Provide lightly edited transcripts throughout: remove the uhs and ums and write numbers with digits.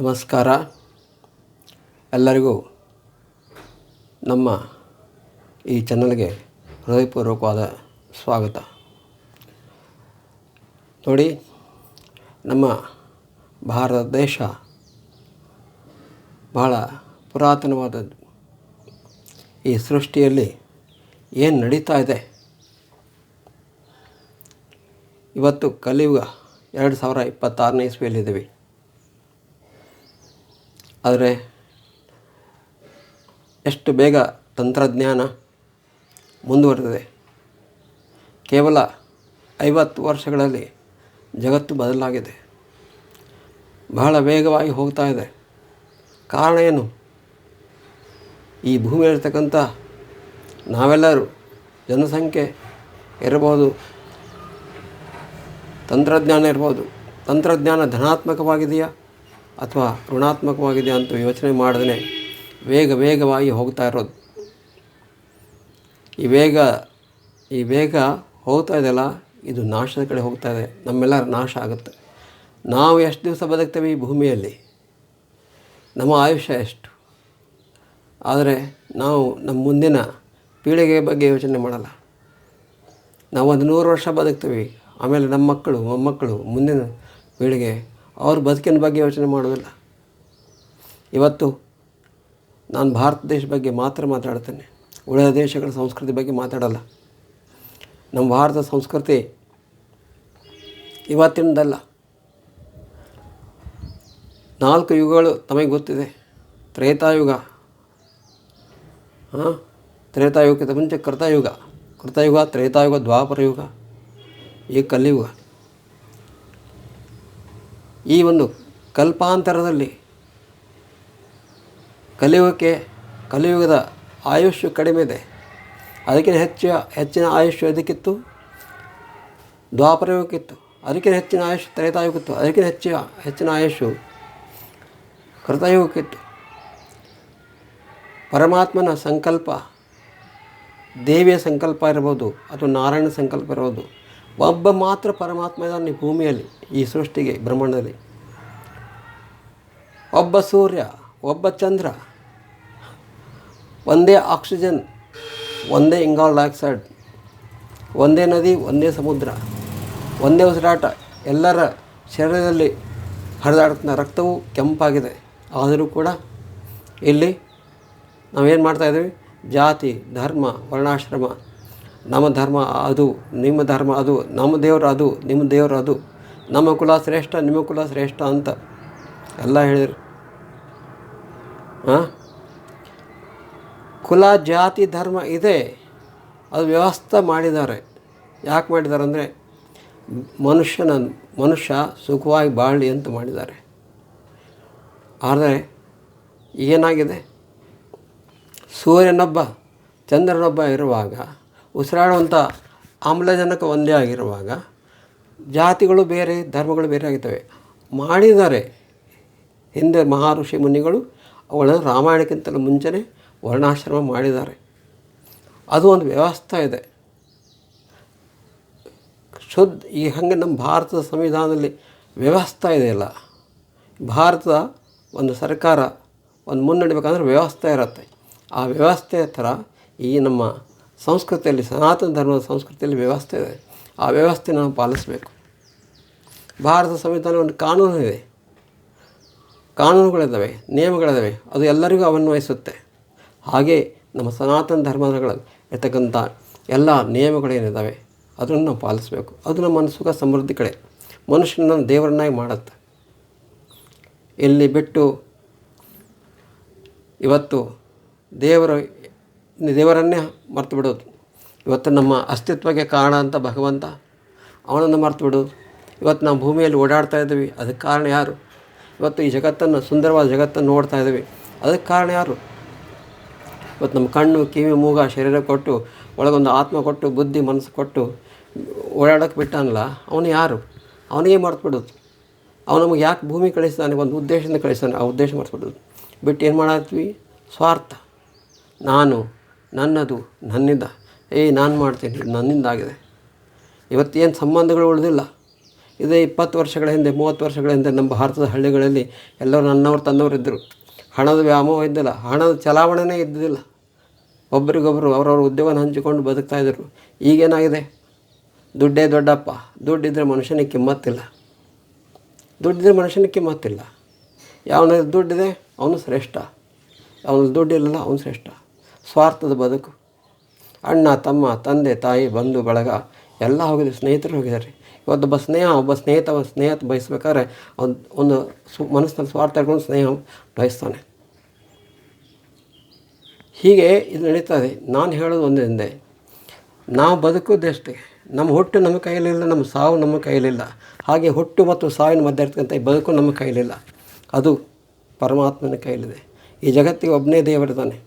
ನಮಸ್ಕಾರ. ಎಲ್ಲರಿಗೂ ನಮ್ಮ ಈ ಚಾನಲ್ಗೆ ಹೃದಯಪೂರ್ವಕವಾದ ಸ್ವಾಗತ. ನೋಡಿ, ನಮ್ಮ ಭಾರತ ದೇಶ ಬಹಳ ಪುರಾತನವಾದದ್ದು. ಈ ಸೃಷ್ಟಿಯಲ್ಲಿ ಏನು ನಡೀತಾ ಇದೆ, ಇವತ್ತು ಕಲಿಯುಗ 2026ನೇ ಇಸ್ವಿಯಲ್ಲಿದ್ದೀವಿ. ಆದರೆ ಎಷ್ಟು ಬೇಗ ತಂತ್ರಜ್ಞಾನ ಮುಂದುವರೆದಿದೆ. ಕೇವಲ 50 ವರ್ಷಗಳಲ್ಲಿ ಜಗತ್ತು ಬದಲಾಗಿದೆ, ಬಹಳ ವೇಗವಾಗಿ ಹೋಗ್ತಾ ಇದೆ. ಕಾರಣ ಏನು? ಈ ಭೂಮಿಯಲ್ಲಿರ್ತಕ್ಕಂಥ ನಾವೆಲ್ಲರೂ ಜನಸಂಖ್ಯೆ ಇರ್ಬೋದು, ತಂತ್ರಜ್ಞಾನ ಇರ್ಬೋದು. ತಂತ್ರಜ್ಞಾನ ಧನಾತ್ಮಕವಾಗಿದೆಯಾ ಅಥವಾ ಋಣಾತ್ಮಕವಾಗಿದೆಯಾ ಅಂತ ಯೋಚನೆ ಮಾಡಿದ್ರೆ ವೇಗವಾಗಿ ಹೋಗ್ತಾ ಇರೋದು. ಈ ವೇಗ ಹೋಗ್ತಾ ಇದೆಯಲ್ಲ, ಇದು ನಾಶದ ಕಡೆ ಹೋಗ್ತಾ ಇದೆ. ನಮ್ಮೆಲ್ಲರ ನಾಶ ಆಗುತ್ತೆ. ನಾವು ಎಷ್ಟು ದಿವಸ ಬದುಕ್ತೇವೆ ಈ ಭೂಮಿಯಲ್ಲಿ, ನಮ್ಮ ಆಯುಷ್ಯ ಎಷ್ಟು. ಆದರೆ ನಾವು ನಮ್ಮ ಮುಂದಿನ ಪೀಳಿಗೆ ಬಗ್ಗೆ ಯೋಚನೆ ಮಾಡಲ್ಲ. ನಾವು ಒಂದು 100 ವರ್ಷ ಬದುಕ್ತೀವಿ, ಆಮೇಲೆ ನಮ್ಮ ಮಕ್ಕಳು ಮೊಮ್ಮಕ್ಕಳು ಮುಂದಿನ ಪೀಳಿಗೆ ಅವ್ರ ಬದುಕಿನ ಬಗ್ಗೆ ಯೋಚನೆ ಮಾಡೋದಿಲ್ಲ. ಇವತ್ತು ನಾನು ಭಾರತ ದೇಶ ಬಗ್ಗೆ ಮಾತ್ರ ಮಾತಾಡ್ತೇನೆ, ಉಳಿದ ದೇಶಗಳ ಸಂಸ್ಕೃತಿ ಬಗ್ಗೆ ಮಾತಾಡಲ್ಲ. ನಮ್ಮ ಭಾರತ ಸಂಸ್ಕೃತಿ ಇವತ್ತಿನದಲ್ಲ. 4 ಯುಗಗಳು ತಮಗೆ ಗೊತ್ತಿದೆ. ತ್ರೇತಾಯುಗ, ತ್ರೇತಾಯುಗಕ್ಕಿಂತ ಮುಂಚೆ ಕೃತಯುಗ, ತ್ರೇತಾಯುಗ, ದ್ವಾಪರ ಯುಗ, ಈ ಕಲಿಯುಗ. ಈ ಒಂದು ಕಲ್ಪಾಂತರದಲ್ಲಿ ಕಲಿಯುಗದ ಆಯುಷ್ಯ ಕಡಿಮೆ ಇದೆ. ಅದಕ್ಕಿಂತ ಹೆಚ್ಚಿನ ಆಯುಷ್ಯ ಇದಕ್ಕಿತ್ತು ದ್ವಾಪರ ಯುಗಕ್ಕಿತ್ತು. ಅದಕ್ಕಿಂತ ಹೆಚ್ಚಿನ ಆಯುಷ್ಯ ತ್ರೇತಾಯುಗಕ್ಕಿತ್ತು. ಅದಕ್ಕಿಂತ ಹೆಚ್ಚಿನ ಆಯುಷ್ಯ ಕೃತಯುಗಕ್ಕಿತ್ತು. ಪರಮಾತ್ಮನ ಸಂಕಲ್ಪ, ದೇವಿಯ ಸಂಕಲ್ಪ ಇರ್ಬೋದು ಅಥವಾ ನಾರಾಯಣ ಸಂಕಲ್ಪ ಇರ್ಬೋದು. ಒಬ್ಬ ಮಾತ್ರ ಪರಮಾತ್ಮ ಇದ್ದಾನೆ ಈ ಭೂಮಿಯಲ್ಲಿ, ಈ ಸೃಷ್ಟಿಗೆ, ಬ್ರಹ್ಮಾಂಡದಲ್ಲಿ. ಒಬ್ಬ ಸೂರ್ಯ, ಒಬ್ಬ ಚಂದ್ರ, ಒಂದೇ ಆಕ್ಸಿಜನ್, ಒಂದೇ ಇಂಗಾಲ ಡೈಆಕ್ಸೈಡ್, ಒಂದೇ ನದಿ, ಒಂದೇ ಸಮುದ್ರ, ಒಂದೇ ಉಸಿರಾಟ. ಎಲ್ಲರ ಶರೀರದಲ್ಲಿ ಹರಿದಾಡ್ತಾ ರಕ್ತವು ಕೆಂಪಾಗಿದೆ. ಆದರೂ ಕೂಡ ಇಲ್ಲಿ ನಾವೇನು ಮಾಡ್ತಾಯಿದ್ದೀವಿ? ಜಾತಿ, ಧರ್ಮ, ವರ್ಣಾಶ್ರಮ, ನಮ್ಮ ಧರ್ಮ ಅದು, ನಿಮ್ಮ ಧರ್ಮ ಅದು, ನಮ್ಮ ದೇವರು ಅದು, ನಿಮ್ಮ ದೇವರು ಅದು, ನಮ್ಮ ಕುಲ ಶ್ರೇಷ್ಠ, ನಿಮ್ಮ ಕುಲ ಶ್ರೇಷ್ಠ ಅಂತ ಎಲ್ಲ ಹೇಳಿದರು. ಕುಲ, ಜಾತಿ, ಧರ್ಮ ಇದೆ, ಅದು ವ್ಯವಸ್ಥೆ ಮಾಡಿದ್ದಾರೆ. ಯಾಕೆ ಮಾಡಿದ್ದಾರೆ ಅಂದರೆ ಮನುಷ್ಯ ಸುಖವಾಗಿ ಬಾಳಲಿ ಅಂತ ಮಾಡಿದ್ದಾರೆ. ಆದರೆ ಏನಾಗಿದೆ? ಸೂರ್ಯನೊಬ್ಬ ಚಂದ್ರನೊಬ್ಬ ಇರುವಾಗ, ಉಸಿರಾಡುವಂಥ ಆಮ್ಲಜನಕ ಒಂದೇ ಆಗಿರುವಾಗ ಜಾತಿಗಳು ಬೇರೆ, ಧರ್ಮಗಳು ಬೇರೆ ಆಗ್ತವೆ. ಮಾಡಿದ್ದಾರೆ ಹಿಂದೆ ಮಹರ್ಷಿ ಮುನಿಗಳು. ಅವುಗಳನ್ನು ರಾಮಾಯಣಕ್ಕಿಂತಲೂ ಮುಂಚೆನೇ ವರ್ಣಾಶ್ರಮ ಮಾಡಿದ್ದಾರೆ. ಅದು ಒಂದು ವ್ಯವಸ್ಥೆ ಇದೆ. ಈ ಹಾಗೆ ನಮ್ಮ ಭಾರತದ ಸಂವಿಧಾನದಲ್ಲಿ ವ್ಯವಸ್ಥೆ ಇದೆಯಲ್ಲ. ಭಾರತದ ಒಂದು ಸರ್ಕಾರ ಒಂದು ಮುನ್ನಡಿಬೇಕಂದ್ರೆ ವ್ಯವಸ್ಥೆ ಇರುತ್ತೆ. ಆ ವ್ಯವಸ್ಥೆಯ ಥರ ಈ ನಮ್ಮ ಸಂಸ್ಕೃತಿಯಲ್ಲಿ, ಸನಾತನ ಧರ್ಮದ ಸಂಸ್ಕೃತಿಯಲ್ಲಿ ವ್ಯವಸ್ಥೆ ಇದೆ. ಆ ವ್ಯವಸ್ಥೆ ನಾವು ಪಾಲಿಸಬೇಕು. ಭಾರತ ಸಂವಿಧಾನ ಒಂದು ಕಾನೂನು ಇದೆ, ಕಾನೂನುಗಳಿದ್ದಾವೆ, ನಿಯಮಗಳಿದ್ದಾವೆ. ಅದು ಎಲ್ಲರಿಗೂ ಅನ್ವಯಿಸುತ್ತೆ. ಹಾಗೆ ನಮ್ಮ ಸನಾತನ ಧರ್ಮಗಳಲ್ಲಿ ಇರ್ತಕ್ಕಂಥ ಎಲ್ಲ ನಿಯಮಗಳೇನಿದ್ದಾವೆ ಅದನ್ನು ನಾವು ಪಾಲಿಸಬೇಕು. ಅದು ನಮ್ಮನ್ನು ಸುಖ ಸಮೃದ್ಧಿ ಕಡೆ, ಮನುಷ್ಯನನ್ನು ದೇವರನ್ನಾಗಿ ಮಾಡುತ್ತೆ. ಇಲ್ಲಿ ಬಿಟ್ಟು ಇವತ್ತು ದೇವರನ್ನೇ ಮರ್ತು ಬಿಡೋದು. ಇವತ್ತು ನಮ್ಮ ಅಸ್ತಿತ್ವಕ್ಕೆ ಕಾರಣ ಅಂತ ಭಗವಂತ, ಅವನನ್ನು ಮರ್ತು ಬಿಡೋದು. ಇವತ್ತು ನಾವು ಭೂಮಿಯಲ್ಲಿ ಓಡಾಡ್ತಾ ಇದ್ದೀವಿ, ಅದಕ್ಕೆ ಕಾರಣ ಯಾರು? ಇವತ್ತು ಈ ಜಗತ್ತನ್ನು, ಸುಂದರವಾದ ಜಗತ್ತನ್ನು ನೋಡ್ತಾ ಇದ್ದೀವಿ, ಅದಕ್ಕೆ ಕಾರಣ ಯಾರು? ಇವತ್ತು ನಮ್ಮ ಕಣ್ಣು, ಕಿವಿ, ಮೂಗ, ಶರೀರ ಕೊಟ್ಟು, ಒಳಗೊಂದು ಆತ್ಮ ಕೊಟ್ಟು, ಬುದ್ಧಿ, ಮನಸ್ಸು ಕೊಟ್ಟು ಓಡಾಡೋಕ್ಕೆ ಬಿಟ್ಟಾನಲ್ಲ, ಅವನು ಯಾರು? ಅವನಿಗೆ ಮರ್ತು ಬಿಡೋದು. ಅವನು ನಮಗೆ ಯಾಕೆ ಭೂಮಿ ಕಳಿಸ್ತಾನೆ? ಒಂದು ಉದ್ದೇಶದಿಂದ ಕಳಿಸ್ತಾನೆ. ಆ ಉದ್ದೇಶ ಮರ್ಸ್ಬಿಡೋದು. ಬಿಟ್ಟು ಏನು ಮಾಡತ್ವಿ? ಸ್ವಾರ್ಥ. ನಾನು, ನನ್ನದು, ನನ್ನಿಂದ, ನಾನು ಮಾಡ್ತೀನಿ, ಇದು ನನ್ನಿಂದಾಗಿದೆ. ಇವತ್ತೇನು ಸಂಬಂಧಗಳು ಉಳಿದಿಲ್ಲ. ಇದೇ 20 ವರ್ಷಗಳ ಹಿಂದೆ 30 ವರ್ಷಗಳ ಹಿಂದೆ ನಮ್ಮ ಭಾರತದ ಹಳ್ಳಿಗಳಲ್ಲಿ ಎಲ್ಲರೂ ನನ್ನವರು ತನ್ನವರು ಇದ್ದರು. ಹಣದ ವ್ಯಾಮೋಹ ಇದ್ದಿಲ್ಲ, ಹಣದ ಚಲಾವಣೆನೇ ಇದ್ದಿಲ್ಲ. ಒಬ್ರಿಗೊಬ್ಬರು ಅವರವ್ರ ಉದ್ಯೋಗನ ಹಂಚಿಕೊಂಡು ಬದುಕ್ತಾಯಿದ್ರು. ಈಗೇನಾಗಿದೆ? ದುಡ್ಡೇ ದೊಡ್ಡಪ್ಪ. ದುಡ್ಡಿದ್ದರೆ ಮನುಷ್ಯನಿಗೆ ಕಿಮ್ಮತ್ತಿಲ್ಲ. ದುಡ್ಡಿದ್ರೆ ಮನುಷ್ಯನಿಗೆ ಕಿಮ್ಮತ್ತಿಲ್ಲ. ಯಾವನ ದುಡ್ಡಿದೆ ಅವನು ಶ್ರೇಷ್ಠ, ಅವನ ದುಡ್ಡಿಲ್ಲ ಅವನು ಶ್ರೇಷ್ಠ. ಸ್ವಾರ್ಥದ ಬದುಕು. ಅಣ್ಣ ತಮ್ಮ ತಂದೆ ತಾಯಿ ಬಂಧು ಬಳಗ ಎಲ್ಲ ಹೋಗಿದೆ, ಸ್ನೇಹಿತರು ಹೋಗಿದ್ದಾರೆ. ಇವತ್ತೊಬ್ಬ ಸ್ನೇಹಿತ ಬಯಸ್ಬೇಕಾದ್ರೆ ಒಂದು ಮನಸ್ಸಿನಲ್ಲಿ ಸ್ವಾರ್ಥ ಇಟ್ಕೊಂಡು ಸ್ನೇಹ ಬಯಸ್ತಾನೆ. ಹೀಗೆ ಇದು ನಡೀತದೆ. ನಾನು ಹೇಳೋದು ಒಂದೇ, ನಾವು ಬದುಕೋದಷ್ಟೇ. ನಮ್ಮ ಹುಟ್ಟು ನಮ್ಮ ಕೈಯಲ್ಲಿಲ್ಲ, ನಮ್ಮ ಸಾವು ನಮ್ಮ ಕೈಯಲ್ಲಿಲ್ಲ. ಹಾಗೆ ಹುಟ್ಟು ಮತ್ತು ಸಾವಿನ ಮಧ್ಯೆ ಇರ್ತಕ್ಕಂಥ ಈ ಬದುಕು ನಮ್ಮ ಕೈಯಲ್ಲಿಲ್ಲ, ಅದು ಪರಮಾತ್ಮನ ಕೈಯಲ್ಲಿದೆ. ಈ ಜಗತ್ತಿಗೆ ಒಬ್ಬನೇ ದೇವರಿದ್ದಾನೆ.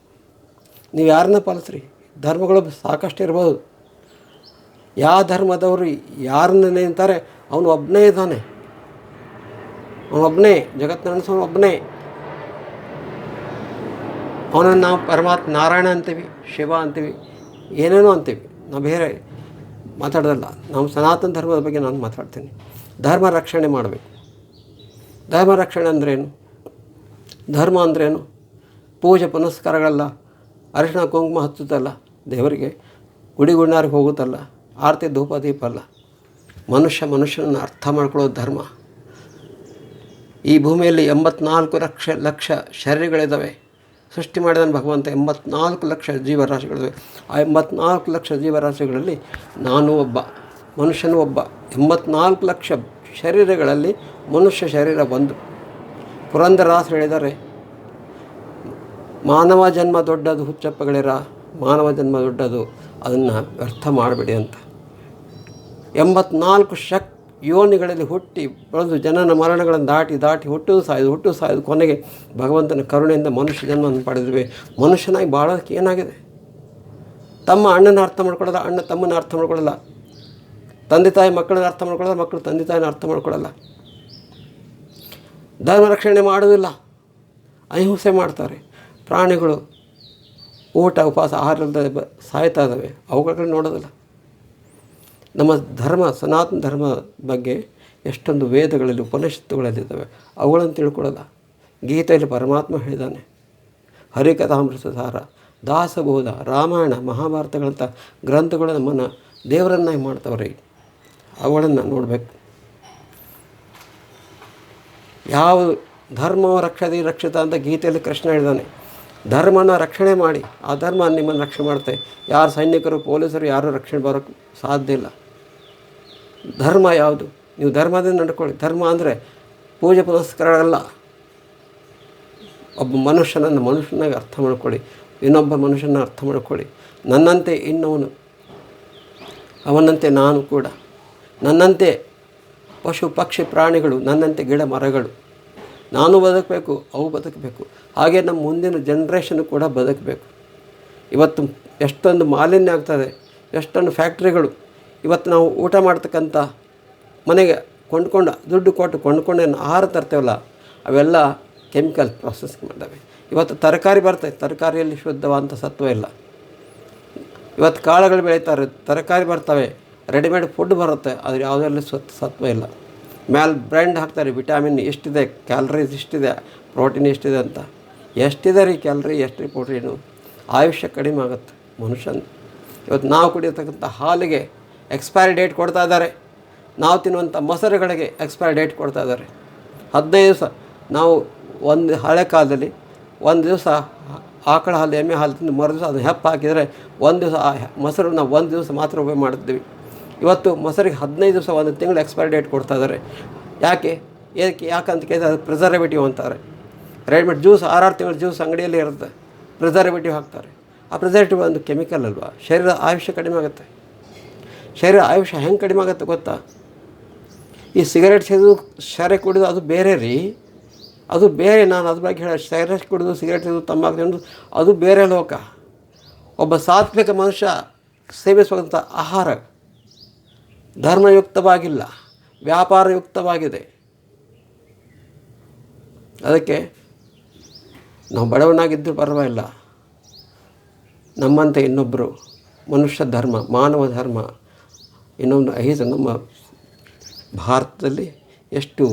ನೀವು ಯಾರನ್ನ ಪಾಲಿಸ್ರಿ. ಧರ್ಮಗಳು ಸಾಕಷ್ಟು ಇರ್ಬೋದು. ಯಾವ ಧರ್ಮದವರು ಯಾರನ್ನ ನಿಂತಾರೆ ಅವನು ಒಬ್ಬನೇ ಇದ್ದಾನೆ. ಅವನೊಬ್ಬನೇ ಜಗತ್ತು ನಡೆಸೋನು ಒಬ್ಬನೇ. ಅವನನ್ನು ನಾವು ಪರಮಾತ್ಮ ನಾರಾಯಣ ಅಂತೀವಿ, ಶಿವ ಅಂತೀವಿ, ಏನೇನೋ ಅಂತೀವಿ. ನಾವು ಬೇರೆ ಮಾತಾಡೋದಲ್ಲ. ನಾವು ಸನಾತನ ಧರ್ಮದ ಬಗ್ಗೆ ನಾನು ಮಾತಾಡ್ತೀನಿ. ಧರ್ಮ ರಕ್ಷಣೆ ಮಾಡಬೇಕು. ಧರ್ಮ ರಕ್ಷಣೆ ಅಂದ್ರೇನು? ಧರ್ಮ ಅಂದ್ರೇನು? ಪೂಜೆ ಪುನಸ್ಕಾರಗಳಲ್ಲ, ಅರಿಶಿಣ ಕುಂಕುಮ ಹಚ್ಚುತ್ತಲ್ಲ ದೇವರಿಗೆ, ಗುಡಿ ಗುಂಡಾರಿಗೆ ಹೋಗುತ್ತಲ್ಲ, ಆರತಿ ಧೂಪ ದೀಪ ಅಲ್ಲ. ಮನುಷ್ಯನನ್ನು ಅರ್ಥ ಮಾಡ್ಕೊಳ್ಳೋದು ಧರ್ಮ. ಈ ಭೂಮಿಯಲ್ಲಿ 84 ಲಕ್ಷ ಶರೀರಗಳಿದ್ದಾವೆ. ಸೃಷ್ಟಿ ಮಾಡಿದ ಭಗವಂತ 84 ಲಕ್ಷ ಜೀವರಾಶಿಗಳಿವೆ. ಆ 84 ಲಕ್ಷ ಜೀವರಾಶಿಗಳಲ್ಲಿ ನಾನು ಒಬ್ಬ, ಮನುಷ್ಯನೂ ಒಬ್ಬ. 84 ಲಕ್ಷ ಶರೀರಗಳಲ್ಲಿ ಮನುಷ್ಯ ಶರೀರ ಒಂದು. ಪುರಂದರದಾಸರು ಹೇಳಿದ್ದಾರೆ, ಮಾನವ ಜನ್ಮ ದೊಡ್ಡದು ಹುಚ್ಚಪ್ಪಗಳಿರ, ಮಾನವ ಜನ್ಮ ದೊಡ್ಡದು, ಅದನ್ನು ವ್ಯರ್ಥ ಮಾಡಬೇಡಿ ಅಂತ. 84 ಯೋನಿಗಳಲ್ಲಿ ಹುಟ್ಟಿ ಬೆಳೆದು ಜನನ ಮರಣಗಳನ್ನು ದಾಟಿ ಹುಟ್ಟುದು ಸಾಯೋದು ಕೊನೆಗೆ ಭಗವಂತನ ಕರುಣೆಯಿಂದ ಮನುಷ್ಯ ಜನ್ಮವನ್ನು ಪಡೆದಿವೆ. ಮನುಷ್ಯನಾಗಿ ಬಾಳೋದಕ್ಕೆ ಏನಾಗಿದೆ? ತಮ್ಮ ಅಣ್ಣನ ಅರ್ಥ ಮಾಡ್ಕೊಳ್ಳಲ್ಲ, ಅಣ್ಣ ತಮ್ಮನ ಅರ್ಥ ಮಾಡ್ಕೊಳ್ಳಲ್ಲ, ತಂದೆ ತಾಯಿ ಮಕ್ಕಳನ್ನ ಅರ್ಥ ಮಾಡ್ಕೊಳ್ಳಲ್ಲ, ಮಕ್ಕಳು ತಂದೆ ತಾಯಿನ ಅರ್ಥ ಮಾಡ್ಕೊಳ್ಳಲ್ಲ. ಧರ್ಮ ರಕ್ಷಣೆ ಮಾಡೋದಿಲ್ಲ, ಅಹಿಂಸೆ ಮಾಡ್ತಾರೆ. ಪ್ರಾಣಿಗಳು ಊಟ ಉಪವಾಸ ಆಹಾರ ಇಲ್ಲದೆ ಸಾಯ್ತಾ ಇದ್ದಾವೆ, ಅವುಗಳ ನೋಡೋದಿಲ್ಲ. ನಮ್ಮ ಧರ್ಮ, ಸನಾತನ ಧರ್ಮ ಬಗ್ಗೆ ಎಷ್ಟೊಂದು ವೇದಗಳಲ್ಲಿ ಉಪನಿಷತ್ತುಗಳಲ್ಲಿದ್ದಾವೆ, ಅವುಗಳನ್ನು ತಿಳ್ಕೊಳ್ಳಲ್ಲ. ಗೀತೆಯಲ್ಲಿ ಪರಮಾತ್ಮ ಹೇಳಿದ್ದಾನೆ, ಹರಿಕಥಾಮೃತಸಾರ, ದಾಸಬೋಧ, ರಾಮಾಯಣ, ಮಹಾಭಾರತಗಳಂಥ ಗ್ರಂಥಗಳು ನಮ್ಮನ್ನು ದೇವರನ್ನಾಗಿ ಮಾಡ್ತವ್ರೆ. ಅವುಗಳನ್ನು ನೋಡಬೇಕು. ಯಾವ ಧರ್ಮವ ರಕ್ಷಿತ ಅಂತ ಗೀತೆಯಲ್ಲಿ ಕೃಷ್ಣ ಹೇಳಿದ್ದಾನೆ. ಧರ್ಮನ ರಕ್ಷಣೆ ಮಾಡಿ, ಆ ಧರ್ಮ ನಿಮ್ಮನ್ನು ರಕ್ಷಣೆ ಮಾಡುತ್ತೆ. ಯಾರು ಸೈನಿಕರು ಪೊಲೀಸರು ಯಾರೂ ರಕ್ಷಣೆ ಬರೋಕ್ಕೆ ಸಾಧ್ಯ ಇಲ್ಲ. ಧರ್ಮ ಯಾವುದು? ನೀವು ಧರ್ಮದಿಂದ ನಡ್ಕೊಳ್ಳಿ. ಧರ್ಮ ಅಂದರೆ ಪೂಜೆ ಪುನಸ್ಕಾರಗಳಲ್ಲ. ಒಬ್ಬ ಮನುಷ್ಯನಾಗಿ ಅರ್ಥ ಮಾಡ್ಕೊಳ್ಳಿ, ಇನ್ನೊಬ್ಬ ಮನುಷ್ಯನ ಅರ್ಥ ಮಾಡ್ಕೊಳ್ಳಿ. ನನ್ನಂತೆ ಇನ್ನವನು, ಅವನಂತೆ ನಾನು ಕೂಡ, ನನ್ನಂತೆ ಪಶು ಪಕ್ಷಿ ಪ್ರಾಣಿಗಳು, ನನ್ನಂತೆ ಗಿಡ ಮರಗಳು. ನಾನು ಬದುಕಬೇಕು, ಅವು ಬದುಕಬೇಕು. ಹಾಗೆ ನಮ್ಮ ಮುಂದಿನ ಜನ್ರೇಷನ್ ಕೂಡ ಬದುಕಬೇಕು. ಇವತ್ತು ಎಷ್ಟೊಂದು ಮಾಲಿನ್ಯ ಆಗ್ತದೆ, ಎಷ್ಟೊಂದು ಫ್ಯಾಕ್ಟ್ರಿಗಳು. ಇವತ್ತು ನಾವು ಊಟ ಮಾಡ್ತಕ್ಕಂಥ ಮನೆಗೆ ದುಡ್ಡು ಕೊಟ್ಟು ಕೊಂಡ್ಕೊಂಡೇನು ಆಹಾರ ತರ್ತೇವಲ್ಲ, ಅವೆಲ್ಲ ಕೆಮಿಕಲ್ ಪ್ರೊಸೆಸಿಂಗ್ ಮಾಡಿದ್ದಾವೆ. ಇವತ್ತು ತರಕಾರಿ ಬರ್ತದೆ, ತರಕಾರಿಯಲ್ಲಿ ಶುದ್ಧವಾದಂಥ ಸತ್ವ ಇಲ್ಲ. ಇವತ್ತು ಕಾಳುಗಳು ಬೆಳೀತಾರೆ, ತರಕಾರಿ ಬರ್ತವೆ, ರೆಡಿಮೇಡ್ ಫುಡ್ ಬರುತ್ತೆ, ಆದರೆ ಯಾವುದರಲ್ಲಿ ಸತ್ವ ಇಲ್ಲ. ಮ್ಯಾಲೆ ಬ್ರ್ಯಾಂಡ್ ಹಾಕ್ತಾರೆ, ವಿಟಾಮಿನ್ ಎಷ್ಟಿದೆ, ಕ್ಯಾಲರೀಸ್ ಇಷ್ಟಿದೆ, ಪ್ರೋಟೀನ್ ಎಷ್ಟಿದೆ ಅಂತ. ಎಷ್ಟಿದೆ ರೀ ಕ್ಯಾಲರಿ, ಎಷ್ಟು ಪ್ರೋಟೀನು? ಆಯುಷ್ಯ ಕಡಿಮೆ ಆಗುತ್ತೆ ಮನುಷ್ಯನ. ಇವತ್ತು ನಾವು ಕುಡಿಯತಕ್ಕಂಥ ಹಾಲಿಗೆ ಎಕ್ಸ್ಪೈರಿ ಡೇಟ್ ಕೊಡ್ತಾ ಇದ್ದಾರೆ, ನಾವು ತಿನ್ನುವಂಥ ಮೊಸರುಗಳಿಗೆ ಎಕ್ಸ್ಪೈರಿ ಡೇಟ್ ಕೊಡ್ತಾ ಇದ್ದಾರೆ. 15 ದಿವಸ. ನಾವು ಒಂದು ಹಳೆ ಕಾಲದಲ್ಲಿ 1 ದಿವಸ ಆಕಳ ಹಾಲು, ಎಮ್ಮೆ ಹಾಲು ತಿಂದು ಮರುದಿವಸ ಅದನ್ನು ಹೆಪ್ಪ ಹಾಕಿದರೆ 1 ದಿವಸ ಆ ಮೊಸರು ನಾವು 1 ದಿವಸ ಮಾತ್ರ ಉಪಯೋಗ ಮಾಡ್ತಿದ್ವಿ. ಇವತ್ತು ಮೊಸರಿಗೆ 15 ದಿವಸ, 1 ತಿಂಗಳು ಎಕ್ಸ್ಪೈರಿ ಡೇಟ್ ಕೊಡ್ತಾ ಇದ್ದಾರೆ. ಯಾಕಂತ ಕೇಳಿದ್ರೆ ಅದು ಪ್ರಿಸರ್ವೇಟಿವ್ ಅಂತಾರೆ. ರೆಡಿಮೇಡ್ ಜ್ಯೂಸ್ 6 ತಿಂಗಳು ಜ್ಯೂಸ್ ಅಂಗಡಿಯಲ್ಲಿ ಇರುತ್ತೆ, ಪ್ರಿಸರ್ವೇಟಿವ್ ಹಾಕ್ತಾರೆ. ಆ ಪ್ರಿಸರ್ವೇಟಿವ್ ಒಂದು ಕೆಮಿಕಲ್ ಅಲ್ವಾ? ಶರೀರ ಆಯುಷ್ಯ ಕಡಿಮೆ ಆಗುತ್ತೆ. ಶರೀರ ಆಯುಷ್ಯ ಹೆಂಗೆ ಕಡಿಮೆ ಆಗುತ್ತೆ ಗೊತ್ತಾ? ಈ ಸಿಗರೇಟ್ ಸೇದೋದು, ಶರೆ ಕುಡಿದು ಅದು ಬೇರೆ ರೀ, ಅದು ಬೇರೆ. ನಾನು ಅದ್ರ ಬಗ್ಗೆ ಹೇಳ, ಸಿಗರೇಟ್ ಕುಡಿದು, ಸಿಗರೇಟ್ ಸೇದೋದು, ತಂಬಾಕು ತಿನ್ನೋದು ಅದು ಬೇರೆ ಲೋಕ. ಒಬ್ಬ ಸಾತ್ವಿಕ ಮನುಷ್ಯ ಸೇವಿಸುವಂಥ ಆಹಾರ ಧರ್ಮಯುಕ್ತವಾಗಿಲ್ಲ, ವ್ಯಾಪಾರಯುಕ್ತವಾಗಿದೆ. ಅದಕ್ಕೆ ನಾವು ಬಡವನಾಗಿದ್ದರೂ ಪರವಾಗಿಲ್ಲ, ನಮ್ಮಂತೆ ಇನ್ನೊಬ್ಬರು ಮನುಷ್ಯ ಧರ್ಮ, ಮಾನವ ಧರ್ಮ, ಇನ್ನೊಂದು ನಮ್ಮ ಭಾರತದಲ್ಲಿ ಎಷ್ಟು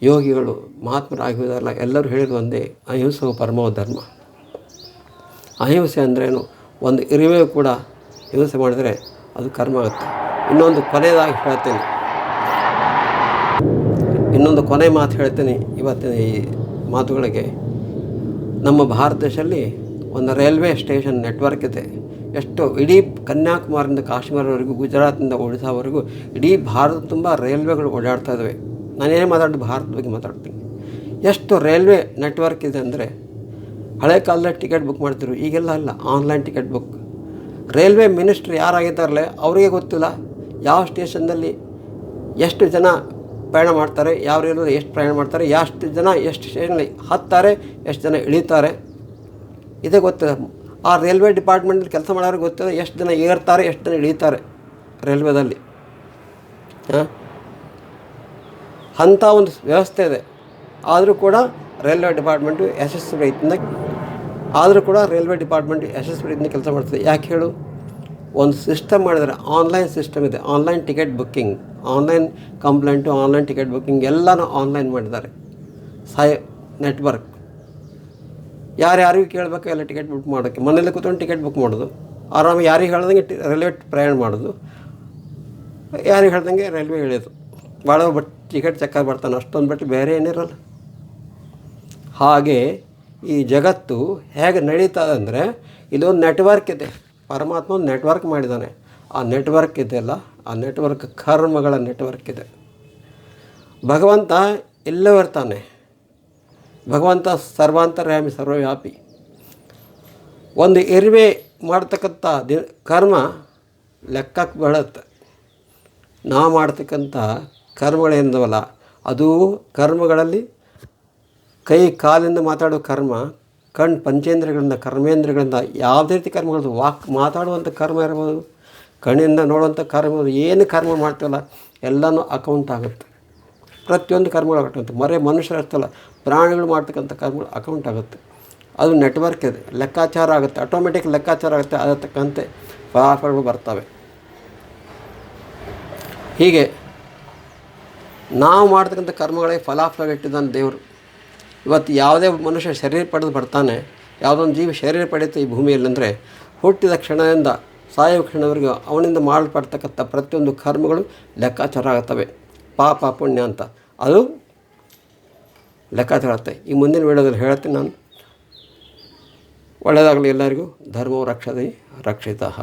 ಯೋಗಿಗಳು ಮಹಾತ್ಮರಾಗಿರೋದಲ್ಲ, ಎಲ್ಲರೂ ಹೇಳಿದ್ರು ಒಂದೇ, ಅಹಿಂಸೆಯು ಪರಮೋ ಧರ್ಮ. ಅಹಿಂಸೆ ಅಂದ್ರೇನು? ಒಂದು ಇರುವೆ ಕೂಡ ಹಿಂಸೆ ಮಾಡಿದರೆ ಅದು ಕರ್ಮ ಆಗುತ್ತೆ. ಇನ್ನೊಂದು ಕೊನೆಯದಾಗಿ ಹೇಳ್ತೀನಿ, ಇನ್ನೊಂದು ಕೊನೆ ಮಾತು ಹೇಳ್ತೀನಿ ಇವತ್ತಿನ ಈ ಮಾತುಗಳಿಗೆ. ನಮ್ಮ ಭಾರತ ದೇಶದಲ್ಲಿ ಒಂದು ರೈಲ್ವೆ ಸ್ಟೇಷನ್ ನೆಟ್ವರ್ಕ್ ಇದೆ. ಎಷ್ಟು ಇಡೀ ಕನ್ಯಾಕುಮಾರಿಯಿಂದ ಕಾಶ್ಮೀರವರೆಗೂ, ಗುಜರಾತಿಂದ ಒಡಿಶಾವರೆಗೂ ಇಡೀ ಭಾರತ ತುಂಬ ರೈಲ್ವೆಗಳು ಓಡಾಡ್ತಾ ಇದ್ದಾವೆ. ನಾನೇನು ಭಾರತದ ಬಗ್ಗೆ ಮಾತಾಡ್ತೀನಿ. ಎಷ್ಟು ರೈಲ್ವೆ ನೆಟ್ವರ್ಕ್ ಇದೆ ಅಂದರೆ, ಹಳೆ ಕಾಲದಲ್ಲಿ ಟಿಕೆಟ್ ಬುಕ್ ಮಾಡ್ತಿದ್ರು, ಈಗೆಲ್ಲ ಅಲ್ಲ, online ticket book. Railway minister ಯಾರಾಗಿದ್ದಾರಲ್ಲ ಅವರಿಗೆ ಗೊತ್ತಿಲ್ಲ ಯಾವ ಸ್ಟೇಷನ್ನಲ್ಲಿ ಎಷ್ಟು ಜನ ಪ್ರಯಾಣ ಮಾಡ್ತಾರೆ, ಯಾವ ರೈಲ್ವೆ ಎಷ್ಟು ಪ್ರಯಾಣ ಮಾಡ್ತಾರೆ, ಎಷ್ಟು ಜನ ಎಷ್ಟು ಸ್ಟೇಷನಲ್ಲಿ ಹತ್ತಾರೆ, ಎಷ್ಟು ಜನ ಇಳೀತಾರೆ, ಇದೇ ಗೊತ್ತಿದೆ. ಆ ರೈಲ್ವೆ ಡಿಪಾರ್ಟ್ಮೆಂಟಲ್ಲಿ ಕೆಲಸ ಮಾಡೋರಿಗೆ ಗೊತ್ತಿದೆ ಎಷ್ಟು ಜನ ಏರ್ತಾರೆ, ಎಷ್ಟು ಜನ ಇಳೀತಾರೆ ರೈಲ್ವೆದಲ್ಲಿ. ಅಂಥ ಒಂದು ವ್ಯವಸ್ಥೆ ಇದೆ. ಆದರೂ ಕೂಡ ರೈಲ್ವೆ ಡಿಪಾರ್ಟ್ಮೆಂಟು ಯಶಸ್ವಿ ರೀತಿಯಿಂದ ಕೆಲಸ ಮಾಡ್ತದೆ. ಯಾಕೆ ಹೇಳು? ಒಂದು ಸಿಸ್ಟಮ್ ಮಾಡಿದರೆ, ಆನ್ಲೈನ್ ಸಿಸ್ಟಮ್ ಇದೆ, online ticket booking, online complaint, online ticket booking ಎಲ್ಲನೂ ಆನ್ಲೈನ್ ಮಾಡಿದ್ದಾರೆ. ನೆಟ್ವರ್ಕ್ ಯಾರ್ಯಾರಿಗೂ ಕೇಳಬೇಕು ಎಲ್ಲ ಟಿಕೆಟ್ ಬುಕ್ ಮಾಡೋಕ್ಕೆ, ಮನೇಲಿ ಕೂತ್ಕೊಂಡು ಟಿಕೆಟ್ ಬುಕ್ ಮಾಡೋದು, ಆರಾಮಾಗಿ ಯಾರಿಗೆ ಹೇಳ್ದಂಗೆ ರೈಲ್ವೆ ಪ್ರಯಾಣ ಮಾಡೋದು, ಯಾರಿಗೆ ಹೇಳ್ದಂಗೆ ರೈಲ್ವೆ ಇಳಿಯೋದು. ಭಾಳ ಟಿಕೆಟ್ ಚೆಕ್ಕಾಗಿ ಬರ್ತಾನೆ, ಅಷ್ಟೊಂದು ಬಿಟ್ಟು ಬೇರೆ ಏನಿರಲ್ಲ. ಹಾಗೆ ಈ ಜಗತ್ತು ಹೇಗೆ ನಡೀತದೆ ಅಂದರೆ, ಇಲ್ಲೊಂದು ನೆಟ್ವರ್ಕ್ ಇದೆ. ಪರಮಾತ್ಮ ಒಂದು ನೆಟ್ವರ್ಕ್ ಮಾಡಿದ್ದಾನೆ. ಆ ನೆಟ್ವರ್ಕ್ ಇದೆಯಲ್ಲ, ಆ ನೆಟ್ವರ್ಕ್ ಕರ್ಮಗಳ ನೆಟ್ವರ್ಕ್ ಇದೆ. ಭಗವಂತ ಎಲ್ಲವೂ ಇರ್ತಾನೆ. ಭಗವಂತ ಸರ್ವಾಂತರ್ಯಾಮಿ, ಸರ್ವವ್ಯಾಪಿ. ಒಂದು ಇರುವೆ ಮಾಡ್ತಕ್ಕಂಥ ಕರ್ಮ ಲೆಕ್ಕಕ್ಕೆ ಬೀಳುತ್ತೆ. ನಾವು ಮಾಡ್ತಕ್ಕಂಥ ಕರ್ಮಗಳೇನಿದವಲ್ಲ, ಅದು ಕರ್ಮಗಳಲ್ಲಿ ಕೈ ಕಾಲಿಂದ ಮಾತಾಡೋ ಕರ್ಮ, ಕಣ್ಣು ಪಂಚೇಂದ್ರಿಯಗಳಿಂದ, ಕರ್ಮೇಂದ್ರಿಯಗಳಿಂದ ಯಾವುದೇ ರೀತಿ ಕರ್ಮಗಳು, ಮಾತಾಡುವಂಥ ಕರ್ಮ ಇರ್ಬೋದು, ಕಣ್ಣಿಂದ ನೋಡುವಂಥ ಕರ್ಮ, ಏನು ಕರ್ಮ ಮಾಡ್ತೀವಲ್ಲ ಎಲ್ಲನೂ ಅಕೌಂಟ್ ಆಗುತ್ತೆ. ಪ್ರತಿಯೊಂದು ಕರ್ಮಗಳು ಆಗುತ್ತೆ. ಮನುಷ್ಯರು ಇರ್ತಲ್ಲ, ಪ್ರಾಣಿಗಳು ಮಾಡ್ತಕ್ಕಂಥ ಕರ್ಮಗಳು ಅಕೌಂಟ್ ಆಗುತ್ತೆ. ಅದು ನೆಟ್ವರ್ಕ್ ಇದೆ, ಲೆಕ್ಕಾಚಾರ ಆಗುತ್ತೆ, ಆಟೋಮೆಟಿಕ್ ಲೆಕ್ಕಾಚಾರ ಆಗುತ್ತೆ. ಅದರ ತಕ್ಕಂತೆ ಫಲಾಫಲಗಳು ಬರ್ತವೆ. ಹೀಗೆ ನಾವು ಮಾಡ್ತಕ್ಕಂಥ ಕರ್ಮಗಳೇ ಫಲಾಫಲ ಇಟ್ಟಿದ್ದಾನೆ ದೇವರು. ಇವತ್ತು ಯಾವುದೇ ಮನುಷ್ಯ ಶರೀರ ಪಡೆದು ಬರ್ತಾನೆ, ಯಾವುದೊಂದು ಜೀವಿ ಶರೀರ ಪಡೆಯುತ್ತೆ ಈ ಭೂಮಿಯಲ್ಲಿ ಅಂದರೆ, ಹುಟ್ಟಿದ ಕ್ಷಣದಿಂದ ಸಾಯುವ ಕ್ಷಣವರೆಗೂ ಅವನಿಂದ ಮಾಡಲ್ಪಡ್ತಕ್ಕಂಥ ಪ್ರತಿಯೊಂದು ಕರ್ಮಗಳು ಲೆಕ್ಕಾಚಾರ ಆಗುತ್ತವೆ. ಪಾಪ ಪುಣ್ಯ ಅಂತ ಅದು ಲೆಕ್ಕಾಚಾರ ಆಗುತ್ತೆ. ಈ ಮುಂದಿನ ವಿಡಿಯೋದಲ್ಲಿ ಹೇಳ್ತೀನಿ ನಾನು. ಒಳ್ಳೆಯದಾಗಲಿ ಎಲ್ಲರಿಗೂ. ಧರ್ಮೋ ರಕ್ಷತೆ ರಕ್ಷಿತಃ.